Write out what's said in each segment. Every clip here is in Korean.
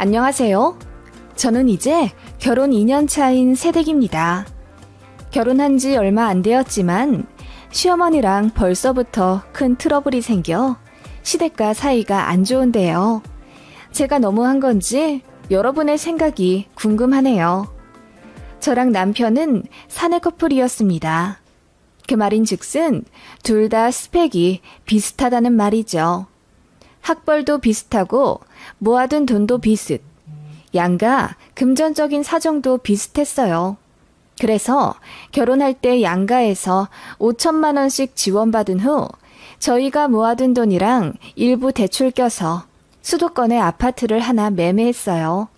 안녕하세요. 저는 이제 결혼 2년 차인 새댁입니다. 결혼한 지 얼마 안 되었지만 시어머니랑 벌써부터 큰 트러블이 생겨 시댁과 사이가 안 좋은데요. 제가 너무한 건지 여러분의 생각이 궁금하네요. 저랑 남편은 사내 커플이었습니다. 그 말인즉슨 둘 다 스펙이 비슷하다는 말이죠. 학벌도 비슷하고 모아둔 돈도 비슷, 양가 금전적인 사정도 비슷했어요. 그래서 결혼할 때 양가에서 5천만 원씩 지원받은 후 저희가 모아둔 돈이랑 일부 대출 껴서 수도권의 아파트를 하나 매매했어요.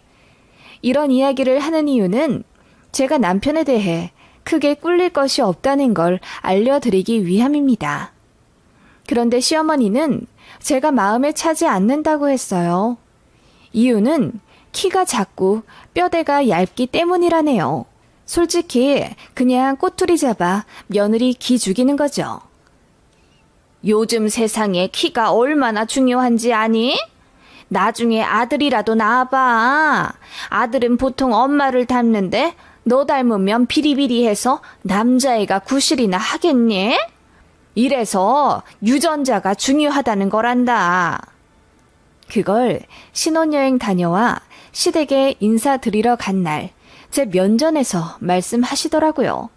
이런 이야기를 하는 이유는 제가 남편에 대해 크게 꿀릴 것이 없다는 걸 알려드리기 위함입니다. 그런데 시어머니는 제가 마음에 차지 않는다고 했어요. 이유는 키가 작고 뼈대가 얇기 때문이라네요. 솔직히 그냥 꼬투리 잡아 며느리 기 죽이는 거죠. 요즘 세상에 키가 얼마나 중요한지 아니? 나중에 아들이라도 낳아봐. 아들은 보통 엄마를 닮는데 너 닮으면 비리비리해서 남자애가 구실이나 하겠니? 이래서 유전자가 중요하다는 거란다. 그걸 신혼여행 다녀와 시댁에 인사드리러 간 날 제 면전에서 말씀하시더라고요.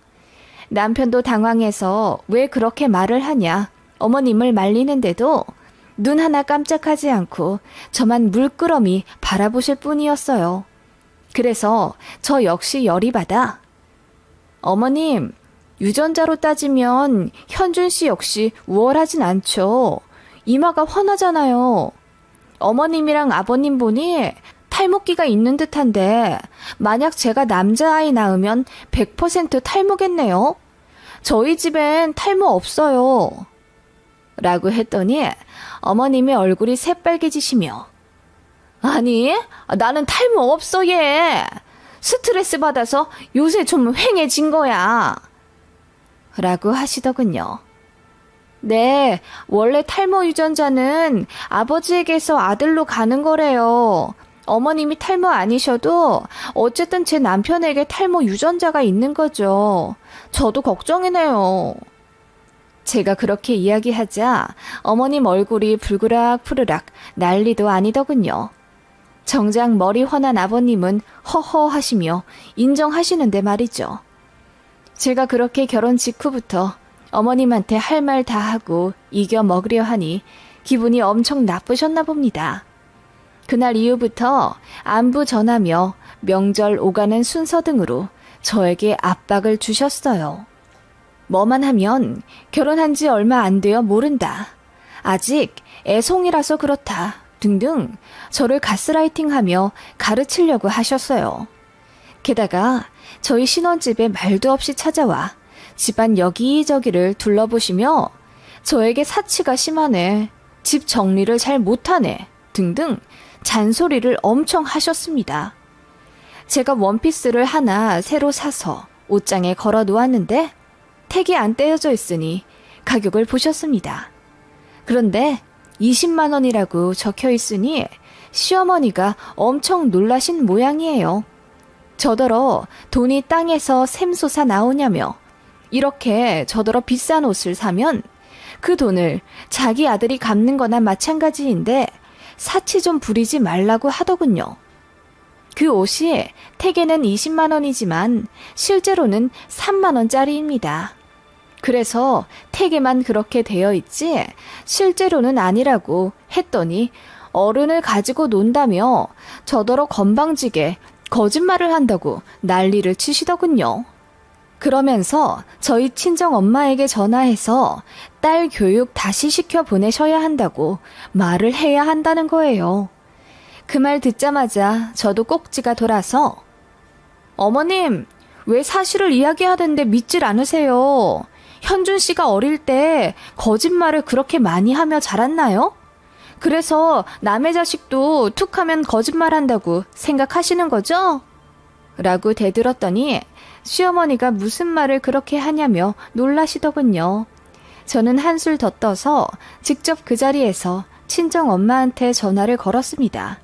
남편도 당황해서 왜 그렇게 말을 하냐 어머님을 말리는데도 눈 하나 깜짝하지 않고 저만 물끄러미 바라보실 뿐이었어요. 그래서 저 역시 열이 받아 어머님, 유전자로 따지면 현준 씨 역시 우월하진 않죠. 이마가 훤하잖아요. 어머님이랑 아버님 보니 탈모기가 있는 듯한데 만약 제가 남자아이 낳으면 100% 탈모겠네요. 저희 집엔 탈모 없어요. 라고 했더니 어머님의 얼굴이 새빨개지시며 아니, 나는 탈모 없어 얘. 스트레스 받아서 요새 좀 휑해진 거야. 라고 하시더군요. 네, 원래 탈모 유전자는 아버지에게서 아들로 가는 거래요. 어머님이 탈모 아니셔도 어쨌든 제 남편에게 탈모 유전자가 있는 거죠. 저도 걱정이네요. 제가 그렇게 이야기하자 어머님 얼굴이 불그락 푸르락 난리도 아니더군요. 정작 머리 훤한 아버님은 허허 하시며 인정하시는데 말이죠. 제가 그렇게 결혼 직후부터 어머님한테 할 말 다 하고 이겨 먹으려 하니 기분이 엄청 나쁘셨나 봅니다. 그날 이후부터 안부 전하며 명절 오가는 순서 등으로 저에게 압박을 주셨어요. 뭐만 하면 결혼한 지 얼마 안 되어 모른다. 아직 애송이라서 그렇다. 등등 저를 가스라이팅하며 가르치려고 하셨어요. 게다가 저희 신혼집에 말도 없이 찾아와 집안 여기저기를 둘러보시며 저에게 사치가 심하네, 집 정리를 잘 못하네 등등 잔소리를 엄청 하셨습니다. 제가 원피스를 하나 새로 사서 옷장에 걸어 놓았는데 택이 안 떼어져 있으니 가격을 보셨습니다. 그런데 20만 원이라고 적혀 있으니 시어머니가 엄청 놀라신 모양이에요. 저더러 돈이 땅에서 샘솟아 나오냐며 이렇게 저더러 비싼 옷을 사면 그 돈을 자기 아들이 갚는 거나 마찬가지인데 사치 좀 부리지 말라고 하더군요. 그 옷이 택에는 20만 원이지만 실제로는 3만 원짜리입니다. 그래서 택에만 그렇게 되어 있지 실제로는 아니라고 했더니 어른을 가지고 논다며 저더러 건방지게 거짓말을 한다고 난리를 치시더군요. 그러면서 저희 친정 엄마에게 전화해서 딸 교육 다시 시켜 보내셔야 한다고 말을 해야 한다는 거예요. 그 말 듣자마자 저도 꼭지가 돌아서 어머님, 왜 사실을 이야기하던데 믿질 않으세요? 현준 씨가 어릴 때 거짓말을 그렇게 많이 하며 자랐나요? 그래서 남의 자식도 툭하면 거짓말한다고 생각하시는 거죠? 라고 대들었더니 시어머니가 무슨 말을 그렇게 하냐며 놀라시더군요. 저는 한술 더 떠서 직접 그 자리에서 친정 엄마한테 전화를 걸었습니다.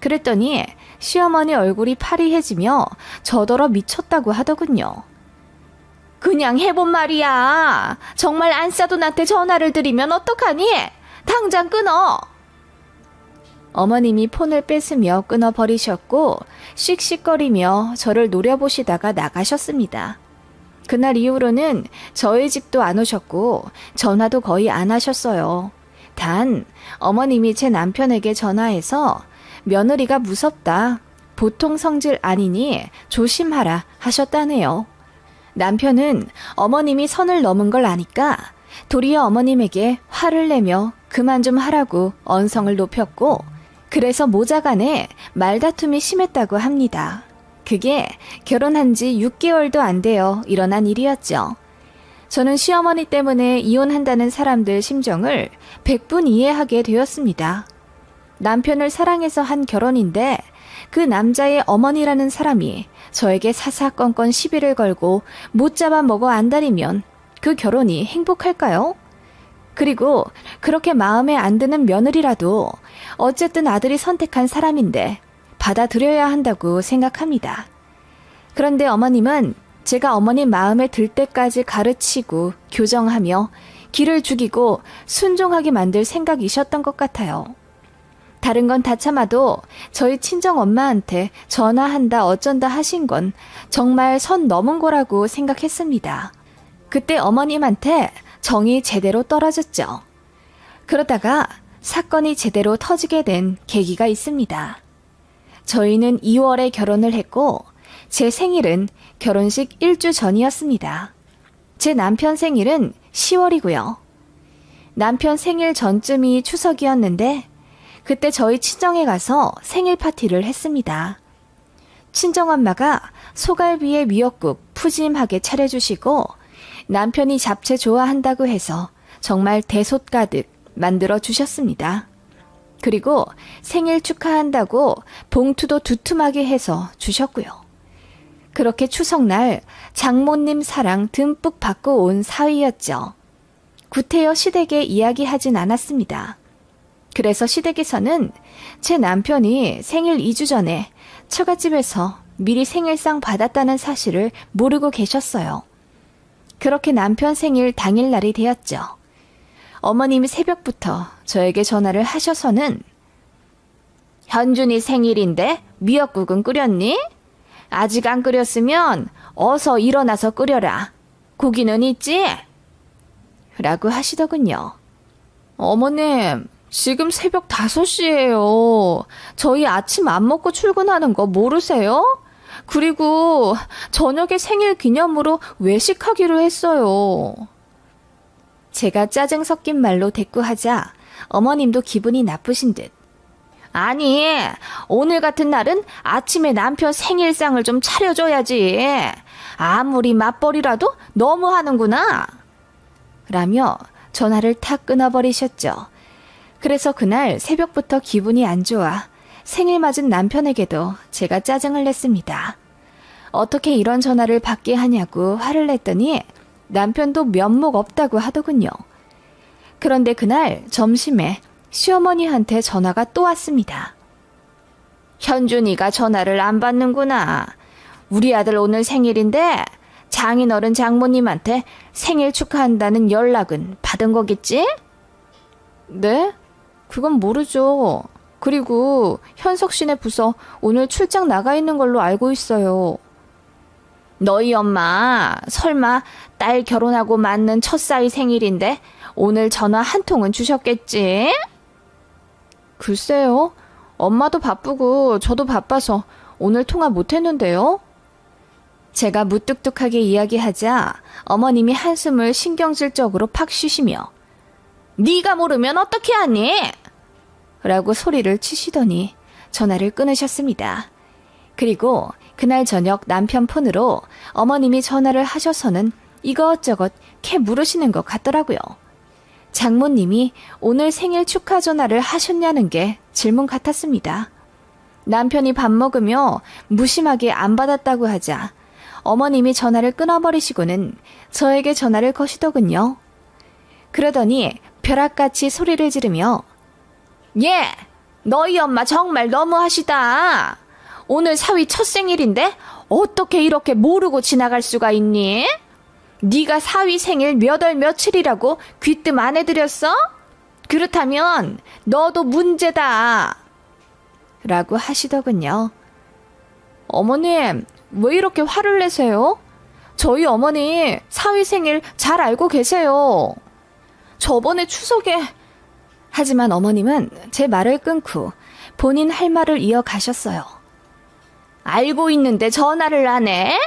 그랬더니 시어머니 얼굴이 파리해지며 저더러 미쳤다고 하더군요. 그냥 해본 말이야. 정말 안싸돈한테 전화를 드리면 어떡하니? 당장 끊어. 어머님이 폰을 뺏으며 끊어버리셨고 씩씩거리며 저를 노려보시다가 나가셨습니다. 그날 이후로는 저희 집도 안 오셨고 전화도 거의 안 하셨어요. 단 어머님이 제 남편에게 전화해서 며느리가 무섭다. 보통 성질 아니니 조심하라 하셨다네요. 남편은 어머님이 선을 넘은 걸 아니까 도리어 어머님에게 화를 내며 그만 좀 하라고 언성을 높였고 그래서 모자간에 말다툼이 심했다고 합니다. 그게 결혼한 지 6개월도 안 되어 일어난 일이었죠. 저는 시어머니 때문에 이혼한다는 사람들 심정을 100분 이해하게 되었습니다. 남편을 사랑해서 한 결혼인데 그 남자의 어머니라는 사람이 저에게 사사건건 시비를 걸고 못 잡아먹어 안달이면 그 결혼이 행복할까요? 그리고 그렇게 마음에 안 드는 며느리라도 어쨌든 아들이 선택한 사람인데 받아들여야 한다고 생각합니다. 그런데 어머님은 제가 어머님 마음에 들 때까지 가르치고 교정하며 기를 죽이고 순종하게 만들 생각이셨던 것 같아요. 다른 건 다 참아도 저희 친정엄마한테 전화한다 어쩐다 하신 건 정말 선 넘은 거라고 생각했습니다. 그때 어머님한테 정이 제대로 떨어졌죠. 그러다가 사건이 제대로 터지게 된 계기가 있습니다. 저희는 2월에 결혼을 했고 제 생일은 결혼식 1주 전이었습니다. 제 남편 생일은 10월이고요. 남편 생일 전쯤이 추석이었는데 그때 저희 친정에 가서 생일 파티를 했습니다. 친정엄마가 소갈비에 미역국 푸짐하게 차려주시고 남편이 잡채 좋아한다고 해서 정말 대솥 가득 만들어 주셨습니다. 그리고 생일 축하한다고 봉투도 두툼하게 해서 주셨고요. 그렇게 추석날 장모님 사랑 듬뿍 받고 온 사위였죠. 구태여 시댁에 이야기하진 않았습니다. 그래서 시댁에서는 제 남편이 생일 2주 전에 처갓집에서 미리 생일상 받았다는 사실을 모르고 계셨어요. 그렇게 남편 생일 당일날이 되었죠. 어머님이 새벽부터 저에게 전화를 하셔서는 현준이 생일인데 미역국은 끓였니? 아직 안 끓였으면 어서 일어나서 끓여라. 고기는 있지? 라고 하시더군요. 어머님, 지금 새벽 5시예요. 저희 아침 안 먹고 출근하는 거 모르세요? 그리고 저녁에 생일 기념으로 외식하기로 했어요. 제가 짜증 섞인 말로 대꾸하자 어머님도 기분이 나쁘신 듯. 아니, 오늘 같은 날은 아침에 남편 생일상을 좀 차려줘야지. 아무리 맞벌이라도 너무하는구나. 라며 전화를 탁 끊어버리셨죠. 그래서 그날 새벽부터 기분이 안 좋아 생일 맞은 남편에게도 제가 짜증을 냈습니다. 어떻게 이런 전화를 받게 하냐고 화를 냈더니 남편도 면목 없다고 하더군요. 그런데 그날 점심에 시어머니한테 전화가 또 왔습니다. 현준이가 전화를 안 받는구나. 우리 아들 오늘 생일인데 장인어른 장모님한테 생일 축하한다는 연락은 받은 거겠지? 네? 그건 모르죠. 그리고 현석 씨네 부서 오늘 출장 나가 있는 걸로 알고 있어요. 너희 엄마 설마 딸 결혼하고 맞는 첫사위 생일인데 오늘 전화 한 통은 주셨겠지? 글쎄요. 엄마도 바쁘고 저도 바빠서 오늘 통화 못했는데요. 제가 무뚝뚝하게 이야기하자 어머님이 한숨을 신경질적으로 팍 쉬시며 네가 모르면 어떻게 하니? 라고 소리를 치시더니 전화를 끊으셨습니다. 그리고 그날 저녁 남편 폰으로 어머님이 전화를 하셔서는 이것저것 캐 물으시는 것 같더라고요. 장모님이 오늘 생일 축하 전화를 하셨냐는 게 질문 같았습니다. 남편이 밥 먹으며 무심하게 안 받았다고 하자 어머님이 전화를 끊어버리시고는 저에게 전화를 거시더군요. 그러더니 벼락같이 소리를 지르며 예! 너희 엄마 정말 너무하시다. 오늘 사위 첫 생일인데 어떻게 이렇게 모르고 지나갈 수가 있니? 네가 사위 생일 몇 월 며칠이라고 귀뜸 안 해드렸어? 그렇다면 너도 문제다. 라고 하시더군요. 어머님, 왜 이렇게 화를 내세요? 저희 어머니 사위 생일 잘 알고 계세요. 저번에 추석에... 하지만 어머님은 제 말을 끊고 본인 할 말을 이어가셨어요. 알고 있는데 전화를 안 해?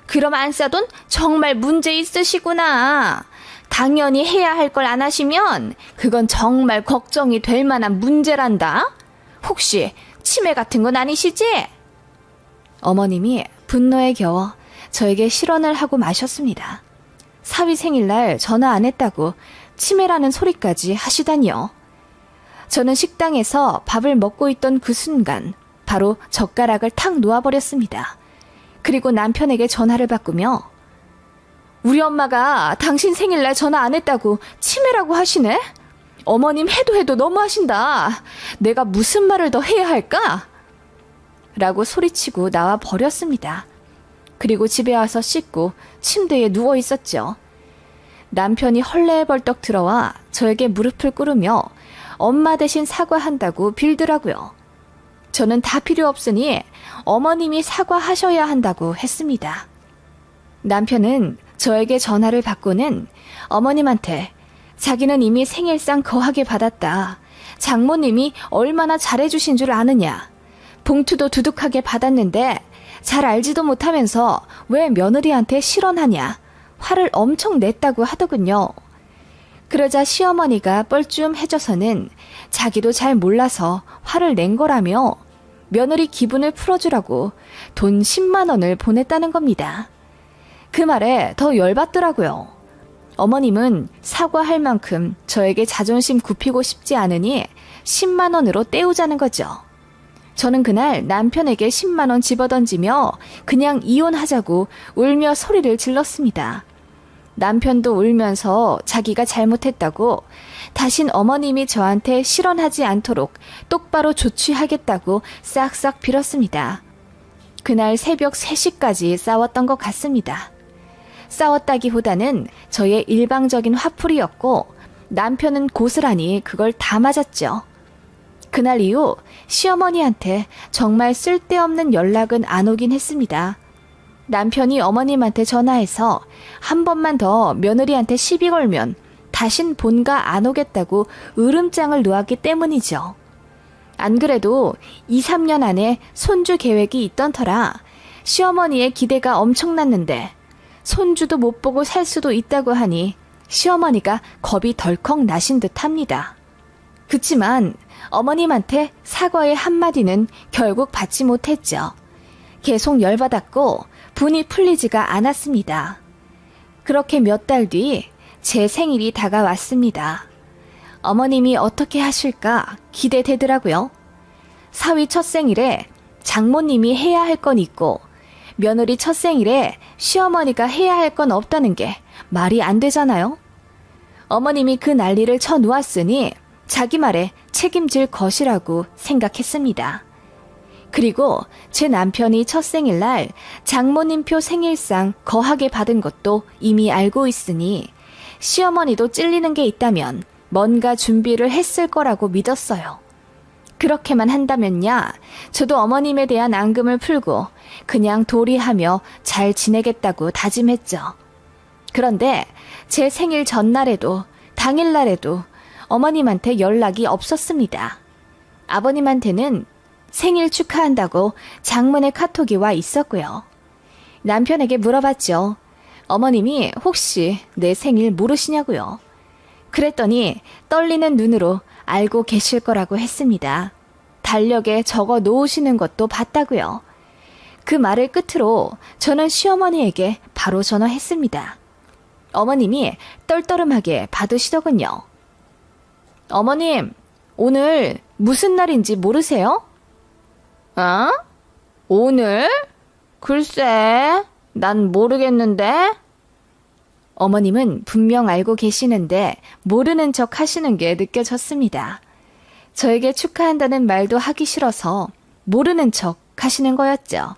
그럼 안싸돈 정말 문제 있으시구나. 당연히 해야 할 걸 안 하시면 그건 정말 걱정이 될 만한 문제란다. 혹시 치매 같은 건 아니시지? 어머님이 분노에 겨워 저에게 실언을 하고 마셨습니다. 사위 생일날 전화 안 했다고 치매라는 소리까지 하시다니요. 저는 식당에서 밥을 먹고 있던 그 순간 바로 젓가락을 탁 놓아버렸습니다. 그리고 남편에게 전화를 바꾸며 우리 엄마가 당신 생일날 전화 안 했다고 치매라고 하시네? 어머님 해도 너무하신다. 내가 무슨 말을 더 해야 할까? 라고 소리치고 나와 버렸습니다. 그리고 집에 와서 씻고 침대에 누워 있었죠. 남편이 헐레벌떡 들어와 저에게 무릎을 꿇으며 엄마 대신 사과한다고 빌더라고요. 저는 다 필요 없으니 어머님이 사과하셔야 한다고 했습니다. 남편은 저에게 전화를 받고는 어머님한테 자기는 이미 생일상 거하게 받았다. 장모님이 얼마나 잘해주신 줄 아느냐. 봉투도 두둑하게 받았는데 잘 알지도 못하면서 왜 며느리한테 실언하냐. 화를 엄청 냈다고 하더군요. 그러자 시어머니가 뻘쭘해져서는 자기도 잘 몰라서 화를 낸 거라며 며느리 기분을 풀어주라고 돈 10만 원을 보냈다는 겁니다. 그 말에 더 열받더라고요. 어머님은 사과할 만큼 저에게 자존심 굽히고 싶지 않으니 10만 원으로 때우자는 거죠. 저는 그날 남편에게 10만 원 집어던지며 그냥 이혼하자고 울며 소리를 질렀습니다. 남편도 울면서 자기가 잘못했다고 다신 어머님이 저한테 실언하지 않도록 똑바로 조치하겠다고 싹싹 빌었습니다. 그날 새벽 3시까지 싸웠던 것 같습니다. 싸웠다기보다는 저의 일방적인 화풀이였고 남편은 고스란히 그걸 다 맞았죠. 그날 이후 시어머니한테 정말 쓸데없는 연락은 안 오긴 했습니다. 남편이 어머님한테 전화해서 한 번만 더 며느리한테 시비 걸면 다신 본가 안 오겠다고 으름장을 놓았기 때문이죠. 안 그래도 2, 3년 안에 손주 계획이 있던 터라 시어머니의 기대가 엄청났는데 손주도 못 보고 살 수도 있다고 하니 시어머니가 겁이 덜컥 나신 듯 합니다. 그치만 어머님한테 사과의 한마디는 결국 받지 못했죠. 계속 열받았고 분이 풀리지가 않았습니다. 그렇게 몇 달 뒤 제 생일이 다가왔습니다. 어머님이 어떻게 하실까 기대되더라고요. 사위 첫 생일에 장모님이 해야 할 건 있고 며느리 첫 생일에 시어머니가 해야 할 건 없다는 게 말이 안 되잖아요. 어머님이 그 난리를 쳐놓았으니 자기 말에 책임질 것이라고 생각했습니다. 그리고 제 남편이 첫 생일날 장모님표 생일상 거하게 받은 것도 이미 알고 있으니 시어머니도 찔리는 게 있다면 뭔가 준비를 했을 거라고 믿었어요. 그렇게만 한다면야 저도 어머님에 대한 앙금을 풀고 그냥 도리하며 잘 지내겠다고 다짐했죠. 그런데 제 생일 전날에도 당일날에도 어머님한테 연락이 없었습니다. 아버님한테는 생일 축하한다고 장문의 카톡이 와 있었고요. 남편에게 물어봤죠. 어머님이 혹시 내 생일 모르시냐고요. 그랬더니 떨리는 눈으로 알고 계실 거라고 했습니다. 달력에 적어 놓으시는 것도 봤다고요. 그 말을 끝으로 저는 시어머니에게 바로 전화했습니다. 어머님이 떨떠름하게 받으시더군요. 어머님, 오늘 무슨 날인지 모르세요? 어? 오늘? 글쎄, 난 모르겠는데? 어머님은 분명 알고 계시는데 모르는 척 하시는 게 느껴졌습니다. 저에게 축하한다는 말도 하기 싫어서 모르는 척 하시는 거였죠.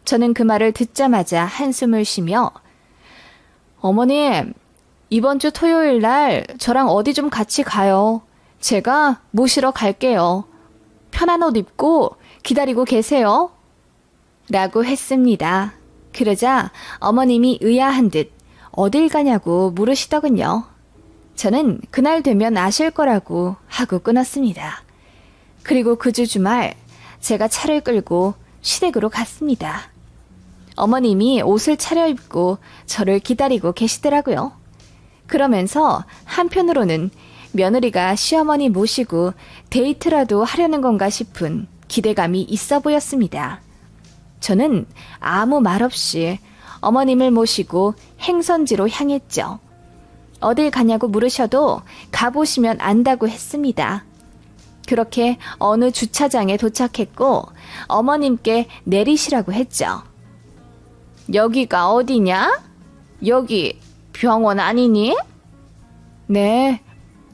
저는 그 말을 듣자마자 한숨을 쉬며 어머님, 이번 주 토요일 날 저랑 어디 좀 같이 가요. 제가 모시러 갈게요. 편한 옷 입고 기다리고 계세요. 라고 했습니다. 그러자 어머님이 의아한 듯 어딜 가냐고 물으시더군요. 저는 그날 되면 아실 거라고 하고 끊었습니다. 그리고 그 주 주말 제가 차를 끌고 시댁으로 갔습니다. 어머님이 옷을 차려입고 저를 기다리고 계시더라고요. 그러면서 한편으로는 며느리가 시어머니 모시고 데이트라도 하려는 건가 싶은 기대감이 있어 보였습니다. 저는 아무 말 없이 어머님을 모시고 행선지로 향했죠. 어딜 가냐고 물으셔도 가보시면 안다고 했습니다. 그렇게 어느 주차장에 도착했고 어머님께 내리시라고 했죠. 여기가 어디냐? 여기 병원 아니니? 네,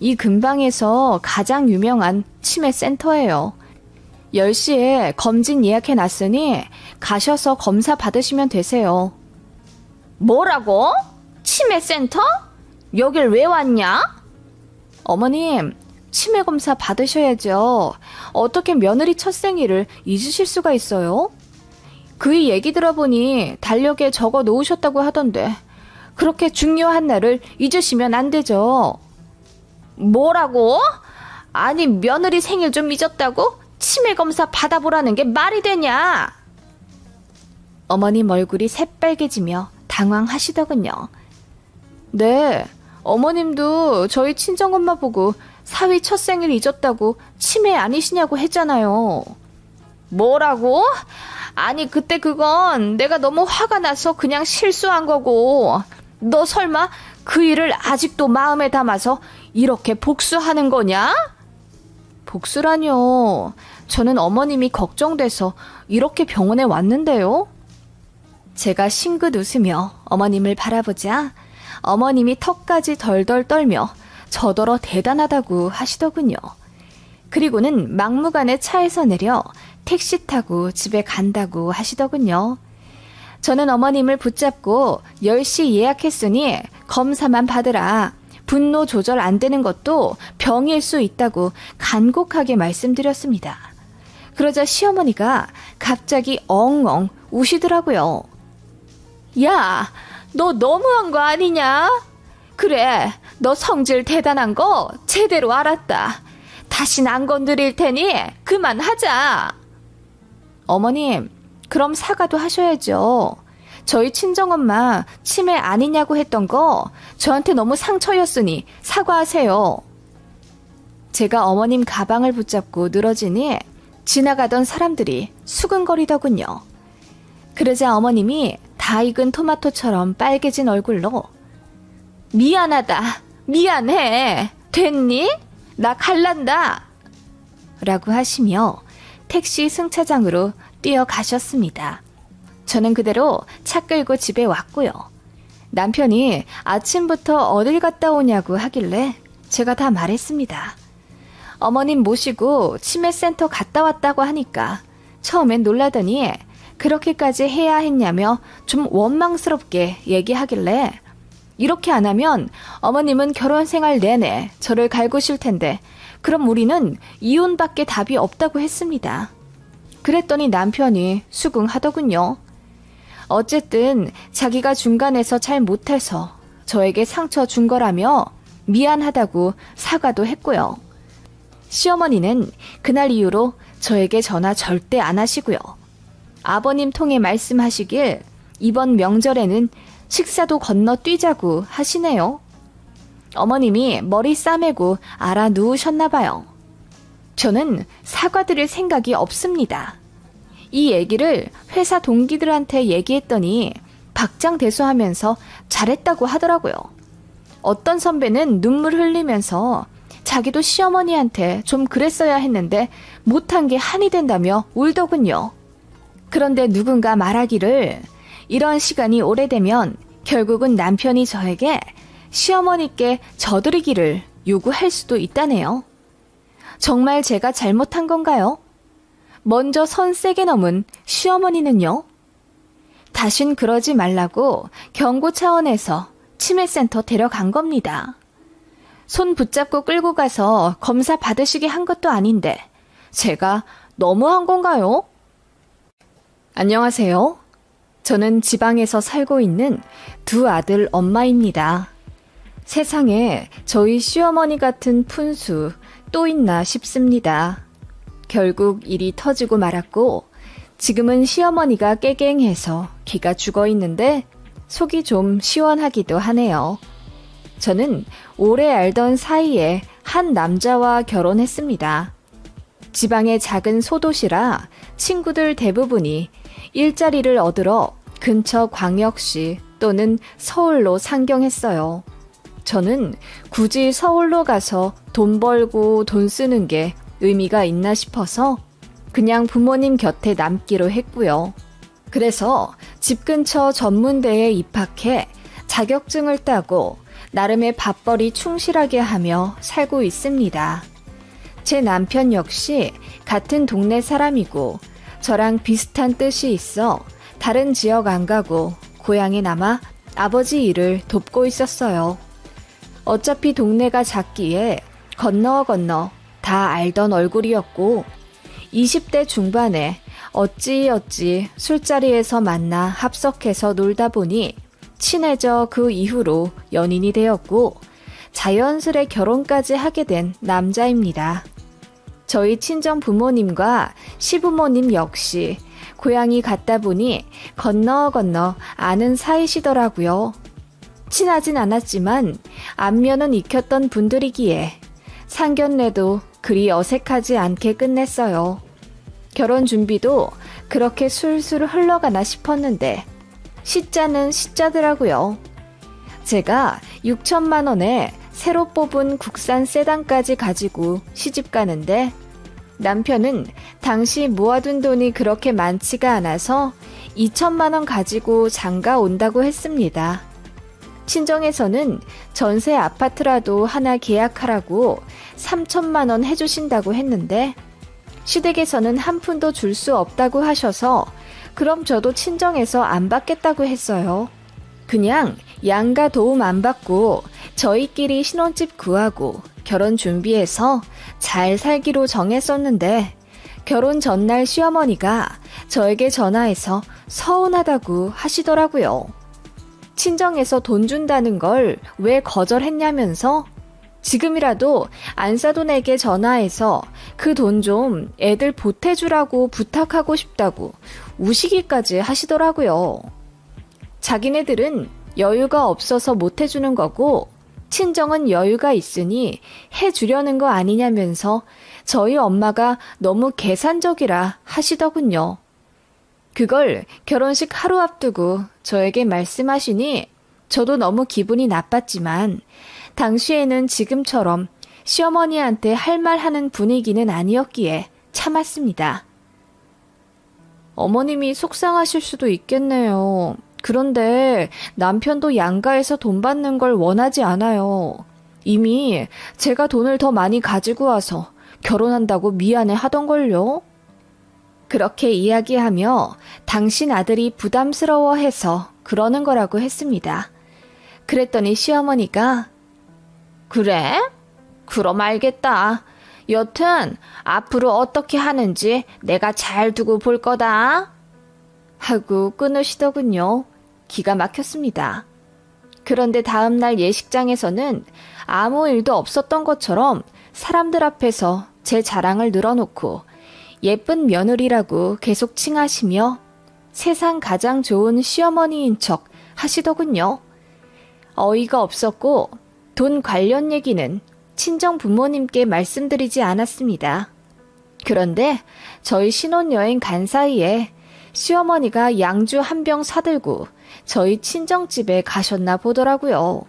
이 근방에서 가장 유명한 치매 센터예요. 10시에 검진 예약해놨으니 가셔서 검사 받으시면 되세요. 뭐라고? 치매 센터? 여길 왜 왔냐? 어머님, 치매 검사 받으셔야죠. 어떻게 며느리 첫 생일을 잊으실 수가 있어요? 그이 얘기 들어보니 달력에 적어 놓으셨다고 하던데 그렇게 중요한 날을 잊으시면 안 되죠. 뭐라고? 아니 며느리 생일 좀 잊었다고? 치매 검사 받아보라는 게 말이 되냐? 어머님 얼굴이 새빨개지며 당황하시더군요. 네, 어머님도 저희 친정엄마 보고 사위 첫 생일 잊었다고 치매 아니시냐고 했잖아요. 뭐라고? 아니 그때 그건 내가 너무 화가 나서 그냥 실수한 거고 너 설마 그 일을 아직도 마음에 담아서 이렇게 복수하는 거냐? 복수라뇨. 저는 어머님이 걱정돼서 이렇게 병원에 왔는데요. 제가 싱긋 웃으며 어머님을 바라보자 어머님이 턱까지 덜덜 떨며 저더러 대단하다고 하시더군요. 그리고는 막무가내 차에서 내려 택시 타고 집에 간다고 하시더군요. 저는 어머님을 붙잡고 10시 예약했으니 검사만 받으라. 분노 조절 안 되는 것도 병일 수 있다고 간곡하게 말씀드렸습니다. 그러자 시어머니가 갑자기 엉엉 우시더라고요. 야, 너 너무한 거 아니냐? 그래, 너 성질 대단한 거 제대로 알았다. 다신 안 건드릴 테니 그만하자. 어머님, 그럼 사과도 하셔야죠. 저희 친정엄마 치매 아니냐고 했던 거 저한테 너무 상처였으니 사과하세요. 제가 어머님 가방을 붙잡고 늘어지니 지나가던 사람들이 수근거리더군요. 그러자 어머님이 다 익은 토마토처럼 빨개진 얼굴로 미안하다, 미안해, 됐니? 나 갈란다 라고 하시며 택시 승차장으로 뛰어가셨습니다. 저는 그대로 차 끌고 집에 왔고요. 남편이 아침부터 어딜 갔다 오냐고 하길래 제가 다 말했습니다. 어머님 모시고 치매센터 갔다 왔다고 하니까 처음엔 놀라더니 그렇게까지 해야 했냐며 좀 원망스럽게 얘기하길래 이렇게 안 하면 어머님은 결혼 생활 내내 저를 갈구실 텐데 그럼 우리는 이혼밖에 답이 없다고 했습니다. 그랬더니 남편이 수긍하더군요. 어쨌든 자기가 중간에서 잘 못해서 저에게 상처 준 거라며 미안하다고 사과도 했고요. 시어머니는 그날 이후로 저에게 전화 절대 안 하시고요. 아버님 통해 말씀하시길 이번 명절에는 식사도 건너뛰자고 하시네요. 어머님이 머리 싸매고 알아 누우셨나 봐요. 저는 사과드릴 생각이 없습니다. 이 얘기를 회사 동기들한테 얘기했더니 박장대소하면서 잘했다고 하더라고요. 어떤 선배는 눈물 흘리면서 자기도 시어머니한테 좀 그랬어야 했는데 못한 게 한이 된다며 울더군요. 그런데 누군가 말하기를 이런 시간이 오래되면 결국은 남편이 저에게 시어머니께 져드리기를 요구할 수도 있다네요. 정말 제가 잘못한 건가요? 먼저 선 세게 넘은 시어머니는요? 다신 그러지 말라고 경고 차원에서 치매센터 데려간 겁니다. 손 붙잡고 끌고 가서 검사 받으시게 한 것도 아닌데 제가 너무한 건가요? 안녕하세요. 저는 지방에서 살고 있는 두 아들 엄마입니다. 세상에 저희 시어머니 같은 푼수 또 있나 싶습니다. 결국 일이 터지고 말았고 지금은 시어머니가 깨갱해서 기가 죽어 있는데 속이 좀 시원하기도 하네요. 저는 오래 알던 사이에 한 남자와 결혼했습니다. 지방의 작은 소도시라 친구들 대부분이 일자리를 얻으러 근처 광역시 또는 서울로 상경했어요. 저는 굳이 서울로 가서 돈 벌고 돈 쓰는 게 의미가 있나 싶어서 그냥 부모님 곁에 남기로 했고요. 그래서 집 근처 전문대에 입학해 자격증을 따고 나름의 밥벌이 충실하게 하며 살고 있습니다. 제 남편 역시 같은 동네 사람이고 저랑 비슷한 뜻이 있어 다른 지역 안 가고 고향에 남아 아버지 일을 돕고 있었어요. 어차피 동네가 작기에 건너 다 알던 얼굴이었고 20대 중반에 어찌어찌 술자리에서 만나 합석해서 놀다 보니 친해져 그 이후로 연인이 되었고 자연스레 결혼까지 하게 된 남자입니다. 저희 친정 부모님과 시부모님 역시 고향이 같다 보니 건너 아는 사이시더라고요. 친하진 않았지만 안면은 익혔던 분들이기에 상견례도 그리 어색하지 않게 끝냈어요. 결혼 준비도 그렇게 술술 흘러가나 싶었는데 시자는 시자더라고요. 제가 6천만 원에 새로 뽑은 국산 세단까지 가지고 시집 가는데 남편은 당시 모아둔 돈이 그렇게 많지가 않아서 2천만 원 가지고 장가 온다고 했습니다. 친정에서는 전세 아파트라도 하나 계약하라고 3천만 원 해주신다고 했는데 시댁에서는 한 푼도 줄 수 없다고 하셔서 그럼 저도 친정에서 안 받겠다고 했어요. 그냥 양가 도움 안 받고 저희끼리 신혼집 구하고 결혼 준비해서 잘 살기로 정했었는데 결혼 전날 시어머니가 저에게 전화해서 서운하다고 하시더라고요. 친정에서 돈 준다는 걸 왜 거절했냐면서 지금이라도 안사돈에게 전화해서 그 돈 좀 애들 보태주라고 부탁하고 싶다고 우시기까지 하시더라고요. 자기네들은 여유가 없어서 못 해주는 거고 친정은 여유가 있으니 해주려는 거 아니냐면서 저희 엄마가 너무 계산적이라 하시더군요. 그걸 결혼식 하루 앞두고 저에게 말씀하시니 저도 너무 기분이 나빴지만 당시에는 지금처럼 시어머니한테 할 말 하는 분위기는 아니었기에 참았습니다. 어머님이 속상하실 수도 있겠네요. 그런데 남편도 양가에서 돈 받는 걸 원하지 않아요. 이미 제가 돈을 더 많이 가지고 와서 결혼한다고 미안해 하던걸요. 그렇게 이야기하며 당신 아들이 부담스러워해서 그러는 거라고 했습니다. 그랬더니 시어머니가 그래? 그럼 알겠다. 여튼 앞으로 어떻게 하는지 내가 잘 두고 볼 거다. 하고 끊으시더군요. 기가 막혔습니다. 그런데 다음날 예식장에서는 아무 일도 없었던 것처럼 사람들 앞에서 제 자랑을 늘어놓고 예쁜 며느리라고 계속 칭하시며 세상 가장 좋은 시어머니인 척 하시더군요. 어이가 없었고 돈 관련 얘기는 친정 부모님께 말씀드리지 않았습니다. 그런데 저희 신혼여행 간 사이에 시어머니가 양주 한 병 사들고 저희 친정집에 가셨나 보더라고요.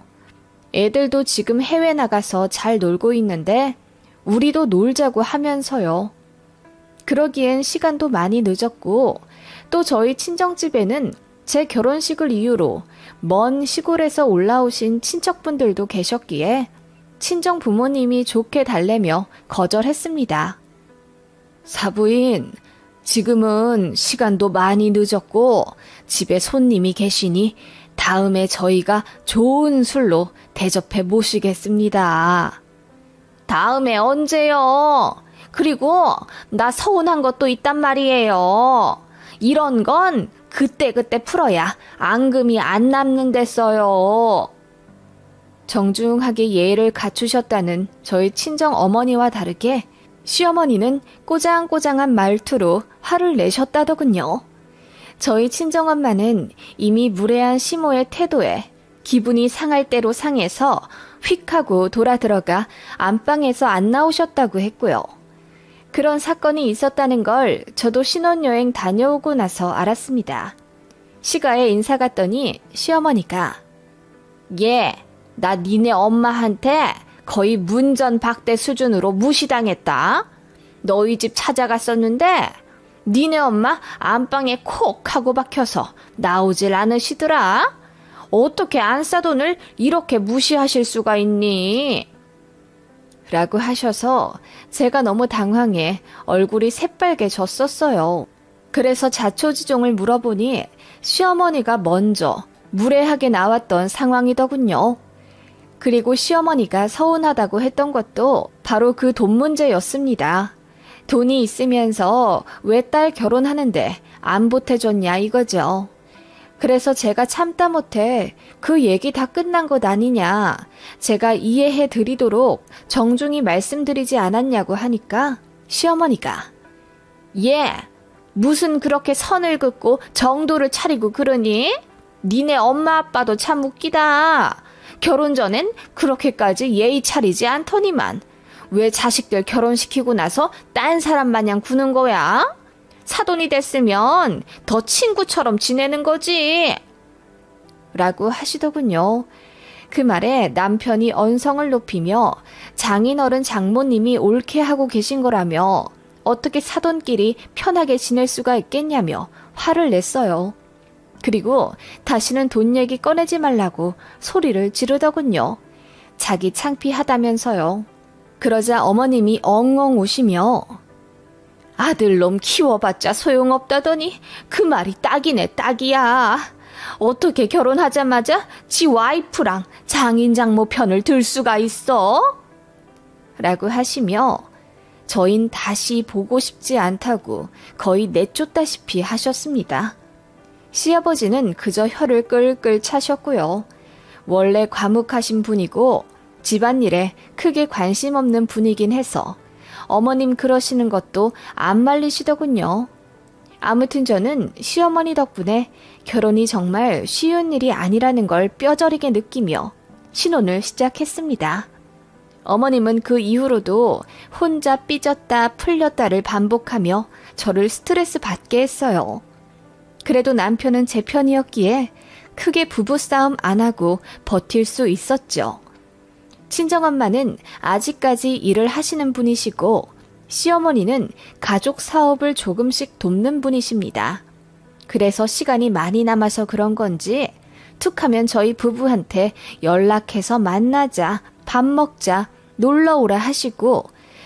애들도 지금 해외 나가서 잘 놀고 있는데 우리도 놀자고 하면서요. 그러기엔 시간도 많이 늦었고 또 저희 친정집에는 제 결혼식을 이유로 먼 시골에서 올라오신 친척분들도 계셨기에 친정 부모님이 좋게 달래며 거절했습니다. 사부인, 지금은 시간도 많이 늦었고 집에 손님이 계시니 다음에 저희가 좋은 술로 대접해 모시겠습니다. 다음에 언제요? 그리고 나 서운한 것도 있단 말이에요. 이런 건 그때그때 풀어야 앙금이 안 남는댔어요. 정중하게 예의를 갖추셨다는 저희 친정 어머니와 다르게 시어머니는 꼬장꼬장한 말투로 화를 내셨다더군요. 저희 친정엄마는 이미 무례한 시모의 태도에 기분이 상할 대로 상해서 휙 하고 돌아 들어가 안방에서 안 나오셨다고 했고요. 그런 사건이 있었다는 걸 저도 신혼여행 다녀오고 나서 알았습니다. 시가에 인사 갔더니 시어머니가 나 니네 엄마한테 거의 문전박대 수준으로 무시당했다. 너희 집 찾아갔었는데 니네 엄마 안방에 콕 하고 박혀서 나오질 않으시더라. 어떻게 안싸돈을 이렇게 무시하실 수가 있니? 라고 하셔서 제가 너무 당황해 얼굴이 새빨개졌었어요. 그래서 자초지종을 물어보니 시어머니가 먼저 무례하게 나왔던 상황이더군요. 그리고 시어머니가 서운하다고 했던 것도 바로 그 돈 문제였습니다. 돈이 있으면서 왜 딸 결혼하는데 안 보태줬냐 이거죠. 그래서 제가 참다 못해 그 얘기 다 끝난 것 아니냐, 제가 이해해 드리도록 정중히 말씀드리지 않았냐고 하니까 시어머니가 무슨 그렇게 선을 긋고 정도를 차리고 그러니? 니네 엄마 아빠도 참 웃기다. 결혼 전엔 그렇게까지 예의 차리지 않더니만 왜 자식들 결혼시키고 나서 딴 사람 마냥 구는 거야? 사돈이 됐으면 더 친구처럼 지내는 거지. 라고 하시더군요. 그 말에 남편이 언성을 높이며 장인어른 장모님이 옳게 하고 계신 거라며 어떻게 사돈끼리 편하게 지낼 수가 있겠냐며 화를 냈어요. 그리고 다시는 돈 얘기 꺼내지 말라고 소리를 지르더군요. 자기 창피하다면서요. 그러자 어머님이 엉엉 우시며 아들놈 키워봤자 소용없다더니 그 말이 딱이네 딱이야. 어떻게 결혼하자마자 지 와이프랑 장인장모 편을 들 수가 있어? 라고 하시며 저흰 다시 보고 싶지 않다고 거의 내쫓다시피 하셨습니다. 시아버지는 그저 혀를 끌끌 차셨고요. 원래 과묵하신 분이고 집안일에 크게 관심 없는 분이긴 해서 어머님 그러시는 것도 안 말리시더군요. 아무튼 저는 시어머니 덕분에 결혼이 정말 쉬운 일이 아니라는 걸 뼈저리게 느끼며 신혼을 시작했습니다. 어머님은 그 이후로도 혼자 삐졌다 풀렸다를 반복하며 저를 스트레스 받게 했어요. 그래도 남편은 제 편이었기에 크게 부부싸움 안 하고 버틸 수 있었죠. 친정엄마는 아직까지 일을 하시는 분이시고 시어머니는 가족 사업을 조금씩 돕는 분이십니다. 그래서 시간이 많이 남아서 그런 건지 툭하면 저희 부부한테 연락해서 만나자, 밥 먹자, 놀러오라 하시고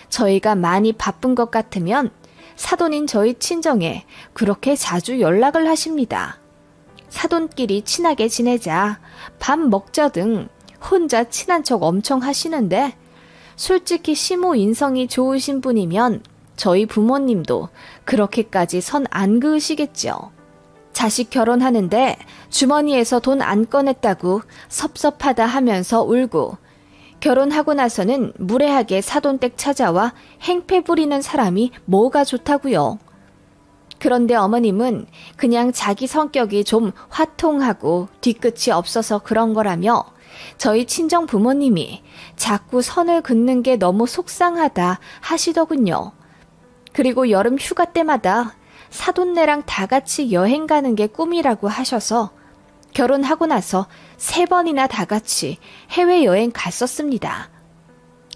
저희가 많이 바쁜 것 같으면 사돈인 저희 친정에 그렇게 자주 연락을 하십니다. 사돈끼리 친하게 지내자, 밥 먹자 등 혼자 친한 척 엄청 하시는데 솔직히 시모 인성이 좋으신 분이면 저희 부모님도 그렇게까지 선 안 그으시겠죠. 자식 결혼하는데 주머니에서 돈 안 꺼냈다고 섭섭하다 하면서 울고 결혼하고 나서는 무례하게 사돈댁 찾아와 행패 부리는 사람이 뭐가 좋다고요. 그런데 어머님은 그냥 자기 성격이 좀 화통하고 뒤끝이 없어서 그런 거라며 저희 친정 부모님이 자꾸 선을 긋는 게 너무 속상하다 하시더군요. 그리고 여름 휴가 때마다 사돈네랑 다 같이 여행 가는 게 꿈이라고 하셔서 결혼하고 나서 3번이나 다 같이 해외여행 갔었습니다.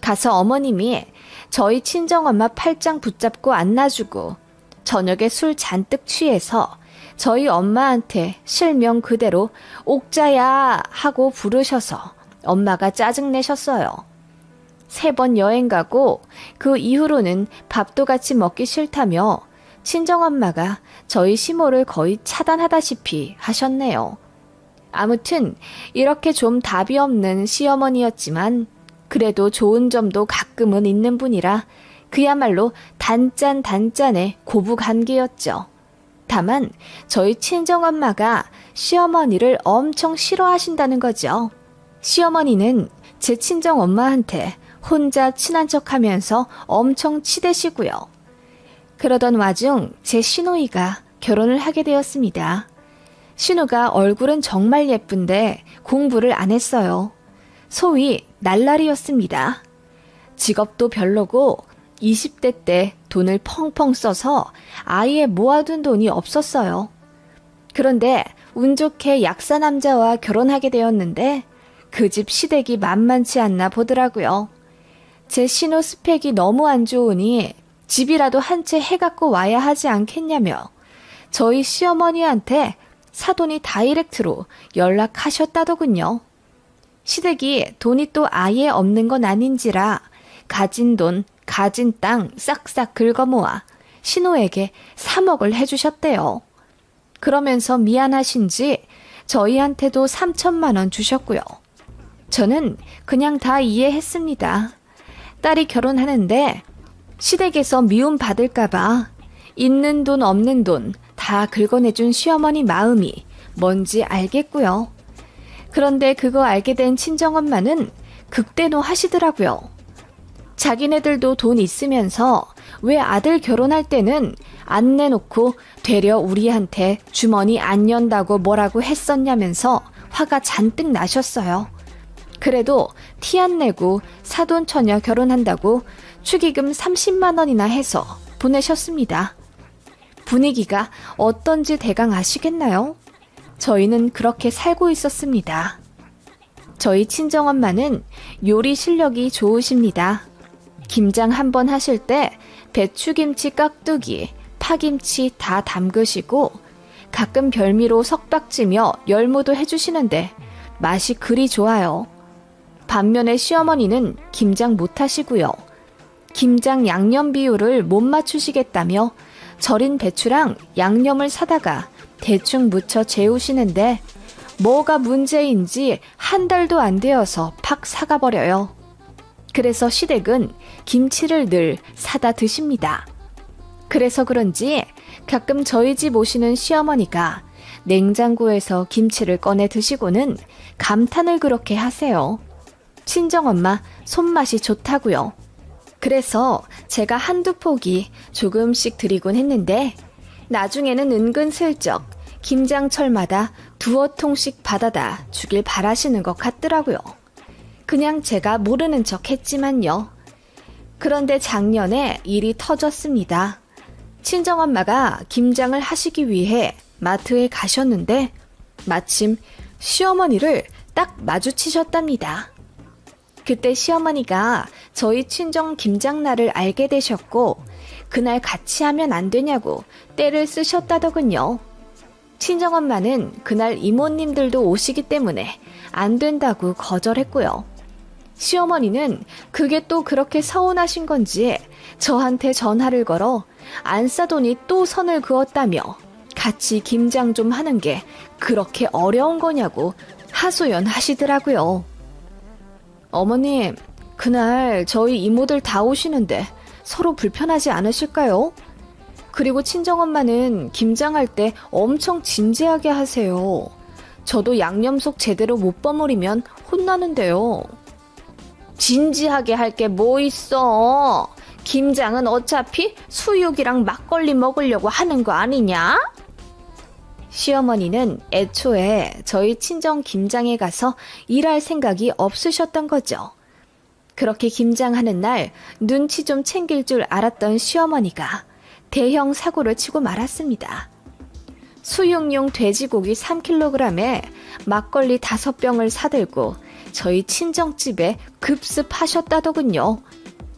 가서 어머님이 저희 친정엄마 팔짱 붙잡고 안아주고 저녁에 술 잔뜩 취해서 저희 엄마한테 실명 그대로 옥자야 하고 부르셔서 엄마가 짜증내셨어요. 3번 여행 가고 그 이후로는 밥도 같이 먹기 싫다며 친정엄마가 저희 시모를 거의 차단하다시피 하셨네요. 아무튼 이렇게 좀 답이 없는 시어머니였지만 그래도 좋은 점도 가끔은 있는 분이라 그야말로 단짠단짠의 고부관계였죠. 다만 저희 친정엄마가 시어머니를 엄청 싫어하신다는 거죠. 시어머니는 제 친정엄마한테 혼자 친한 척하면서 엄청 치대시고요. 그러던 와중 제 시누이가 결혼을 하게 되었습니다. 신우가 얼굴은 정말 예쁜데 공부를 안 했어요. 소위 날라리였습니다. 직업도 별로고 20대 때 돈을 펑펑 써서 아예 모아둔 돈이 없었어요. 그런데 운 좋게 약사 남자와 결혼하게 되었는데 그 집 시댁이 만만치 않나 보더라고요. 제 신우 스펙이 너무 안 좋으니 집이라도 한 채 해갖고 와야 하지 않겠냐며 저희 시어머니한테 사돈이 다이렉트로 연락하셨다더군요. 시댁이 돈이 또 아예 없는 건 아닌지라 가진 돈, 가진 땅 싹싹 긁어모아 신우에게 3억을 해주셨대요. 그러면서 미안하신지 저희한테도 3천만 원 주셨고요. 저는 그냥 다 이해했습니다. 딸이 결혼하는데 시댁에서 미움 받을까봐 있는 돈 없는 돈 다 긁어내준 시어머니 마음이 뭔지 알겠고요. 그런데 그거 알게 된 친정엄마는 극대노 하시더라고요. 자기네들도 돈 있으면서 왜 아들 결혼할 때는 안 내놓고 되려 우리한테 주머니 안 연다고 뭐라고 했었냐면서 화가 잔뜩 나셨어요. 그래도 티 안 내고 사돈처녀 결혼한다고 축의금 30만 원이나 해서 보내셨습니다. 분위기가 어떤지 대강 아시겠나요? 저희는 그렇게 살고 있었습니다. 저희 친정엄마는 요리 실력이 좋으십니다. 김장 한번 하실 때 배추김치 깍두기, 파김치 다 담그시고 가끔 별미로 석박지며 열무도 해주시는데 맛이 그리 좋아요. 반면에 시어머니는 김장 못하시고요. 김장 양념 비율을 못 맞추시겠다며 절인 배추랑 양념을 사다가 대충 묻혀 재우시는데 뭐가 문제인지 한 달도 안 되어서 팍 사가버려요. 그래서 시댁은 김치를 늘 사다 드십니다. 그래서 그런지 가끔 저희 집 오시는 시어머니가 냉장고에서 김치를 꺼내 드시고는 감탄을 그렇게 하세요. 친정엄마 손맛이 좋다고요. 그래서 제가 한두 포기 조금씩 드리곤 했는데 나중에는 은근슬쩍 김장철마다 두어 통씩 받아다 주길 바라시는 것 같더라고요. 그냥 제가 모르는 척 했지만요. 그런데 작년에 일이 터졌습니다. 친정엄마가 김장을 하시기 위해 마트에 가셨는데 마침 시어머니를 딱 마주치셨답니다. 그때 시어머니가 저희 친정 김장날을 알게 되셨고 그날 같이 하면 안 되냐고 떼를 쓰셨다더군요. 친정엄마는 그날 이모님들도 오시기 때문에 안 된다고 거절했고요. 시어머니는 그게 또 그렇게 서운하신 건지 저한테 전화를 걸어 안 싸더니 또 선을 그었다며 같이 김장 좀 하는 게 그렇게 어려운 거냐고 하소연하시더라고요. 어머님, 그날 저희 이모들 다 오시는데 서로 불편하지 않으실까요? 그리고 친정엄마는 김장할 때 엄청 진지하게 하세요. 저도 양념속 제대로 못 버무리면 혼나는데요. 진지하게 할 게 뭐 있어? 김장은 어차피 수육이랑 막걸리 먹으려고 하는 거 아니냐? 시어머니는 애초에 저희 친정 김장에 가서 일할 생각이 없으셨던 거죠. 그렇게 김장하는 날 눈치 좀 챙길 줄 알았던 시어머니가 대형 사고를 치고 말았습니다. 수육용 돼지고기 3kg에 막걸리 5병을 사들고 저희 친정집에 급습하셨다더군요.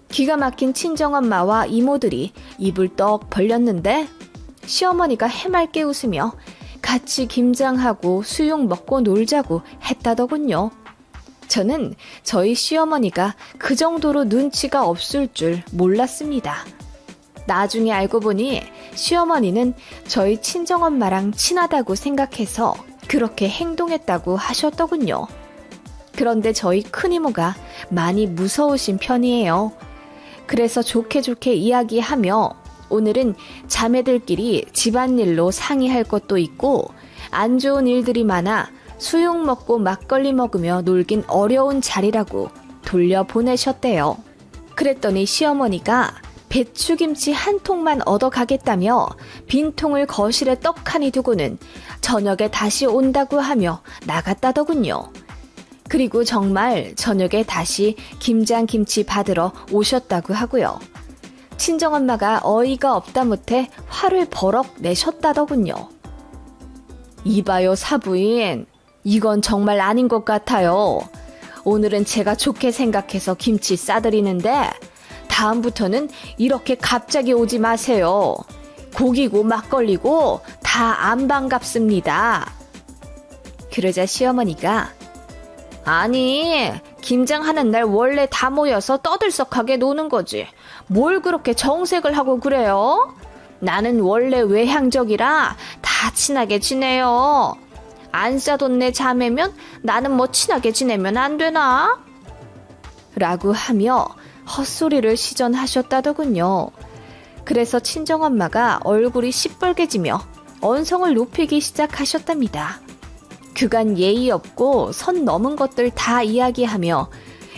기가 막힌 친정엄마와 이모들이 입을 떡 벌렸는데 시어머니가 해맑게 웃으며 같이 김장하고 수육 먹고 놀자고 했다더군요. 저는 저희 시어머니가 그 정도로 눈치가 없을 줄 몰랐습니다. 나중에 알고 보니 시어머니는 저희 친정엄마랑 친하다고 생각해서 그렇게 행동했다고 하셨더군요. 그런데 저희 큰이모가 많이 무서우신 편이에요. 그래서 좋게 좋게 이야기하며 오늘은 자매들끼리 집안일로 상의할 것도 있고 안 좋은 일들이 많아 수육 먹고 막걸리 먹으며 놀긴 어려운 자리라고 돌려보내셨대요. 그랬더니 시어머니가 배추김치 한 통만 얻어가겠다며 빈통을 거실에 떡하니 두고는 저녁에 다시 온다고 하며 나갔다더군요. 그리고 정말 저녁에 다시 김장김치 받으러 오셨다고 하고요. 친정엄마가 어이가 없다 못해 화를 버럭 내셨다더군요. 이봐요 사부인, 이건 정말 아닌 것 같아요. 오늘은 제가 좋게 생각해서 김치 싸드리는데 다음부터는 이렇게 갑자기 오지 마세요. 고기고 막걸리고 다 안 반갑습니다. 그러자 시어머니가 아니, 김장하는 날 원래 다 모여서 떠들썩하게 노는 거지. 뭘 그렇게 정색을 하고 그래요? 나는 원래 외향적이라 다 친하게 지내요. 안 싸돈내 자매면 나는 뭐 친하게 지내면 안 되나? 라고 하며 헛소리를 시전하셨다더군요. 그래서 친정엄마가 얼굴이 시뻘개지며 언성을 높이기 시작하셨답니다. 그간 예의 없고 선 넘은 것들 다 이야기하며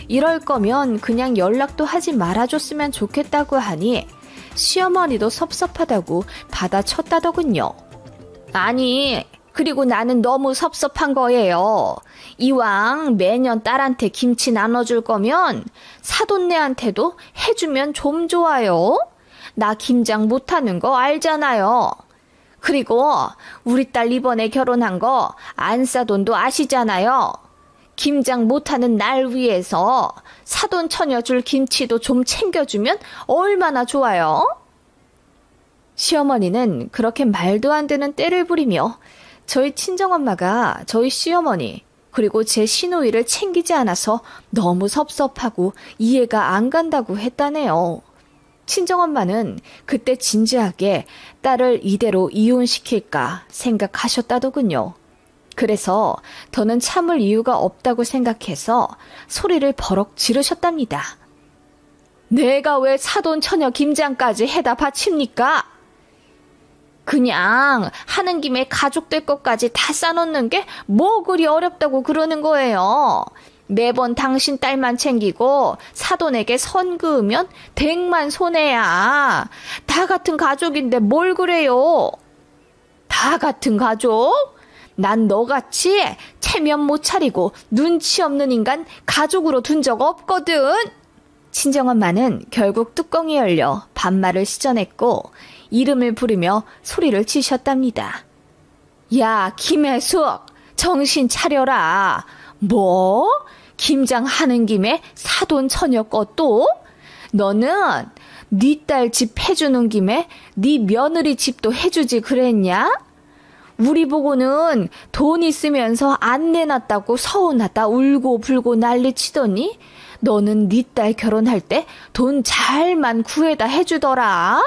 이럴 거면 그냥 연락도 하지 말아줬으면 좋겠다고 하니 시어머니도 섭섭하다고 받아쳤다더군요. 아니, 그리고 나는 너무 섭섭한 거예요. 이왕 매년 딸한테 김치 나눠줄 거면 사돈네한테도 해주면 좀 좋아요. 나 김장 못하는 거 알잖아요. 그리고 우리 딸 이번에 결혼한 거 안 싸돈도 아시잖아요. 김장 못하는 날 위해서 사돈 처녀 줄 김치도 좀 챙겨주면 얼마나 좋아요. 시어머니는 그렇게 말도 안 되는 떼를 부리며 저희 친정엄마가 저희 시어머니 그리고 제 시누이를 챙기지 않아서 너무 섭섭하고 이해가 안 간다고 했다네요. 친정엄마는 그때 진지하게 딸을 이대로 이혼시킬까 생각하셨다더군요. 그래서 더는 참을 이유가 없다고 생각해서 소리를 버럭 지르셨답니다. 내가 왜 사돈 처녀 김장까지 해다 바칩니까? 그냥 하는 김에 가족들 것까지 다 싸놓는 게 뭐 그리 어렵다고 그러는 거예요. 매번 당신 딸만 챙기고 사돈에게 선 그으면 댁만 손해야. 다 같은 가족인데 뭘 그래요? 다 같은 가족? 난 너같이 체면 못 차리고 눈치 없는 인간 가족으로 둔 적 없거든. 친정엄마는 결국 뚜껑이 열려 반말을 시전했고 이름을 부르며 소리를 치셨답니다. 야, 김혜숙, 정신 차려라. 뭐? 김장하는 김에 사돈 처녀 것도? 너는 네 딸 집 해주는 김에 네 며느리 집도 해주지 그랬냐? 우리 보고는 돈 있으면서 안 내놨다고 서운하다 울고 불고 난리치더니 너는 네 딸 결혼할 때 돈 잘만 구해다 해주더라.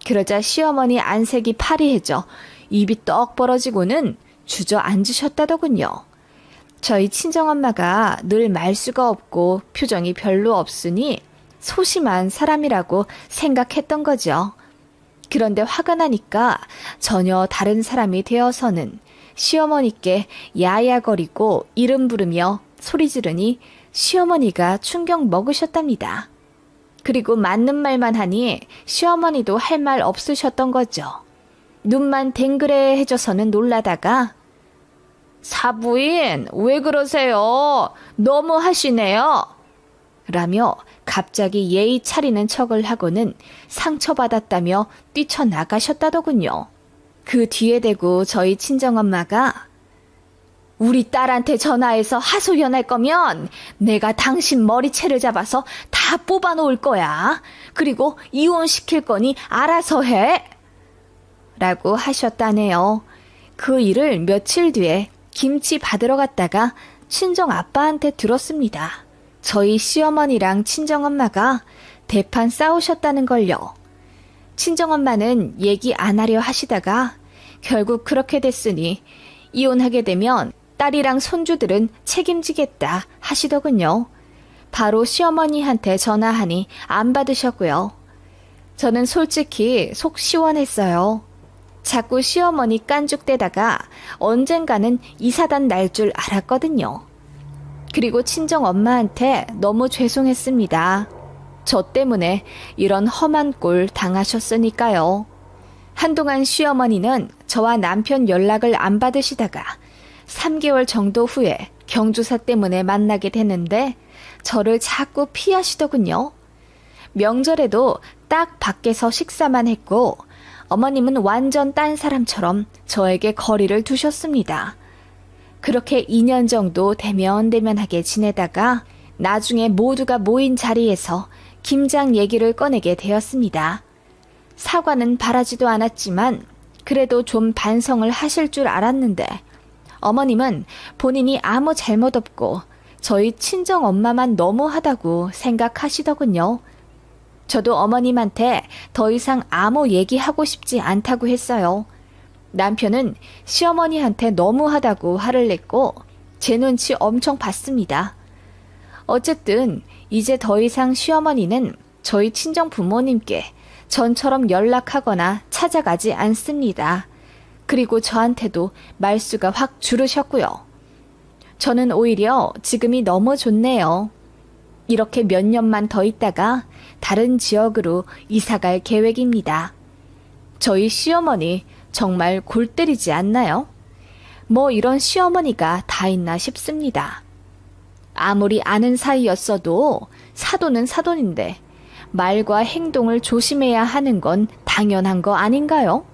그러자 시어머니 안색이 파리해져 입이 떡 벌어지고는 주저앉으셨다더군요. 저희 친정엄마가 늘 말수가 없고 표정이 별로 없으니 소심한 사람이라고 생각했던 거죠. 그런데 화가 나니까 전혀 다른 사람이 되어서는 시어머니께 야야거리고 이름 부르며 소리 지르니 시어머니가 충격 먹으셨답니다. 그리고 맞는 말만 하니 시어머니도 할 말 없으셨던 거죠. 눈만 댕그레 해져서는 놀라다가 사부인 왜 그러세요? 너무 하시네요. 라며 갑자기 예의 차리는 척을 하고는 상처받았다며 뛰쳐나가셨다더군요. 그 뒤에 대고 저희 친정엄마가 우리 딸한테 전화해서 하소연할 거면 내가 당신 머리채를 잡아서 다 뽑아놓을 거야. 그리고 이혼시킬 거니 알아서 해. 라고 하셨다네요. 그 일을 며칠 뒤에 김치 받으러 갔다가 친정 아빠한테 들었습니다. 저희 시어머니랑 친정엄마가 대판 싸우셨다는 걸요. 친정엄마는 얘기 안 하려 하시다가 결국 그렇게 됐으니 이혼하게 되면 딸이랑 손주들은 책임지겠다 하시더군요. 바로 시어머니한테 전화하니 안 받으셨고요. 저는 솔직히 속 시원했어요. 자꾸 시어머니 깐죽대다가 언젠가는 이사단 날 줄 알았거든요. 그리고 친정엄마한테 너무 죄송했습니다. 저 때문에 이런 험한 꼴 당하셨으니까요. 한동안 시어머니는 저와 남편 연락을 안 받으시다가 3개월 정도 후에 경조사 때문에 만나게 됐는데 저를 자꾸 피하시더군요. 명절에도 딱 밖에서 식사만 했고 어머님은 완전 딴 사람처럼 저에게 거리를 두셨습니다. 그렇게 2년 정도 대면대면하게 지내다가 나중에 모두가 모인 자리에서 김장 얘기를 꺼내게 되었습니다. 사과는 바라지도 않았지만 그래도 좀 반성을 하실 줄 알았는데 어머님은 본인이 아무 잘못 없고 저희 친정엄마만 너무하다고 생각하시더군요. 저도 어머님한테 더 이상 아무 얘기하고 싶지 않다고 했어요. 남편은 시어머니한테 너무하다고 화를 냈고 제 눈치 엄청 봤습니다. 어쨌든 이제 더 이상 시어머니는 저희 친정 부모님께 전처럼 연락하거나 찾아가지 않습니다. 그리고 저한테도 말수가 확 줄으셨고요. 저는 오히려 지금이 너무 좋네요. 이렇게 몇 년만 더 있다가 다른 지역으로 이사갈 계획입니다. 저희 시어머니 정말 골 때리지 않나요? 뭐 이런 시어머니가 다 있나 싶습니다. 아무리 아는 사이였어도 사돈은 사돈인데 말과 행동을 조심해야 하는 건 당연한 거 아닌가요?